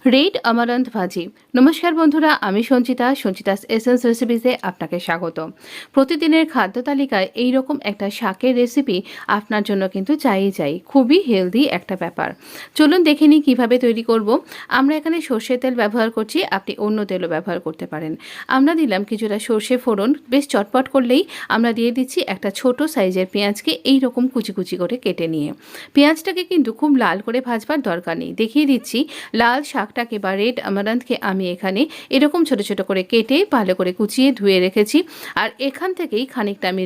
Red amaranth ভাজি। নমস্কার বন্ধুরা, আমি সঞ্চিতাস এসেন্স রেসিপিসে আপনাকে স্বাগত। প্রতিদিনের খাদ্য তালিকায় এই রকম একটা শাকের রেসিপি আপনার জন্য কিন্তু চাই। খুবই হেলদি একটা ব্যাপার। চলুন দেখে নিই কীভাবে তৈরি করব। আমরা এখানে সর্ষের তেল ব্যবহার করছি, আপনি অন্য তেলও ব্যবহার করতে পারেন। আমরা দিলাম কিছুটা সর্ষে ফোড়ন, বেশ চটপট করলেই আমরা দিয়ে দিচ্ছি একটা ছোট সাইজের পেঁয়াজকে এই রকম কুচি করে কেটে নিয়ে। পেঁয়াজটাকে কিন্তু খুব লাল করে ভাজবার দরকার নেই। দেখিয়ে দিচ্ছি লাল শাকটাকে বা রেড আমারান্থকে আমি এখানে এরকম ছোট ছোট করে কেটে ভালো করে কুচিয়ে ধুয়ে রেখেছি। আর এখান থেকেই খানিকটা আমি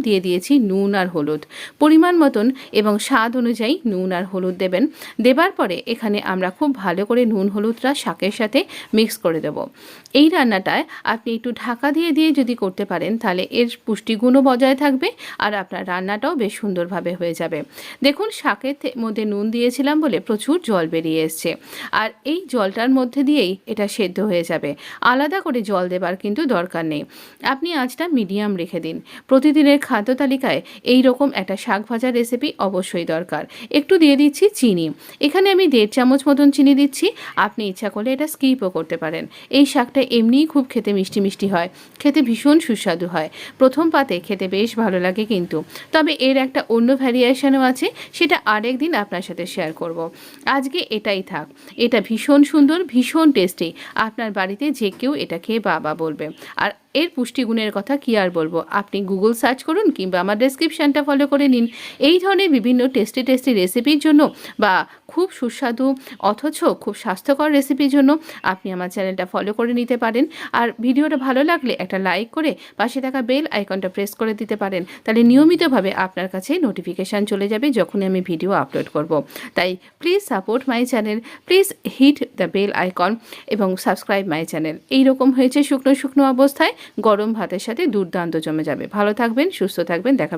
দিয়ে দিয়েছি নুন আর হলুদ পরিমাণ মতন, এবং স্বাদ অনুযায়ী নুন আর হলুদ দেবেন। দেবার পরে এখানে আমরা খুব ভালো করে নুন হলুদটা শাকের সাথে মিক্স করে দেব। এই রান্নাটায় আপনি একটু ঢাকা দিয়ে যদি করতে পারেন তাহলে এর পুষ্টিগুণও বজায় থাকবে আর আপনার রান্নাটাও বেশ সুন্দরভাবে হয়ে যাবে। দেখুন, শাকের মধ্যে নুন দিয়েছিলাম বলে প্রচুর জল বেরিয়ে এসছে, আর এই জলটার মধ্যে দিয়েই এটা সেদ্ধ হয়ে যাবে। আলাদা করে জল দেবার কিন্তু দরকার নেই। আপনি আঁচটা মিডিয়াম রেখে দিন। প্রতিদিনের খাদ্য তালিকায় এই রকম একটা শাক ভাজার রেসিপি অবশ্যই দরকার। একটু দিয়ে দিচ্ছি চিনি। এখানে আমি 1.5 চামচ মতন চিনি দিচ্ছি। আপনি ইচ্ছা করলে এটা স্কিপও করতে পারেন। এই শাকটা এমনিই খুব খেতে মিষ্টি হয়, খেতে ভীষণ সুস্বাদু হয়। প্রথম পাতে খেতে বেশ ভালো লাগে কিন্তু, তবে এর একটা অন্য ভ্যারিয়েশনও আছে, সেটা আরেকদিন আপনার সাথে শেয়ার করব। আজকে এটাই থাক। এটা ভীষণ সুন্দর, ভীষণ টেস্টি। আপনার বাড়িতে যে কেউ এটা খেয়ে বাবা বলবে। আর এর পুষ্টিগুণের কথা কি আর বলবো, আপনি গুগল সার্চ করুন কিংবা আমার ডেসক্রিপশানটা ফলো করে নিন। এই ধরনের বিভিন্ন টেস্টি রেসিপির জন্য বা খুব সুস্বাদু অথচ খুব স্বাস্থ্যকর রেসিপির জন্য আপনি আমার চ্যানেলটা ফলো করে নিতে পারেন। আর ভিডিওটা ভালো লাগলে একটা লাইক করে পাশে থাকা বেল আইকনটা প্রেস করে দিতে পারেন, তাহলে নিয়মিতভাবে আপনার কাছে নোটিফিকেশান চলে যাবে যখনই আমি ভিডিও আপলোড করব। তাই please support my channel, please hit the bell icon এবং সাবস্ক্রাইব মাই চ্যানেল। এইরকম হয়েছে শুকনো অবস্থায় গরম ভাতের সাথে দুর্দান্ত জমে যাবে। ভালো থাকবেন, সুস্থ থাকবেন, দেখাবেন।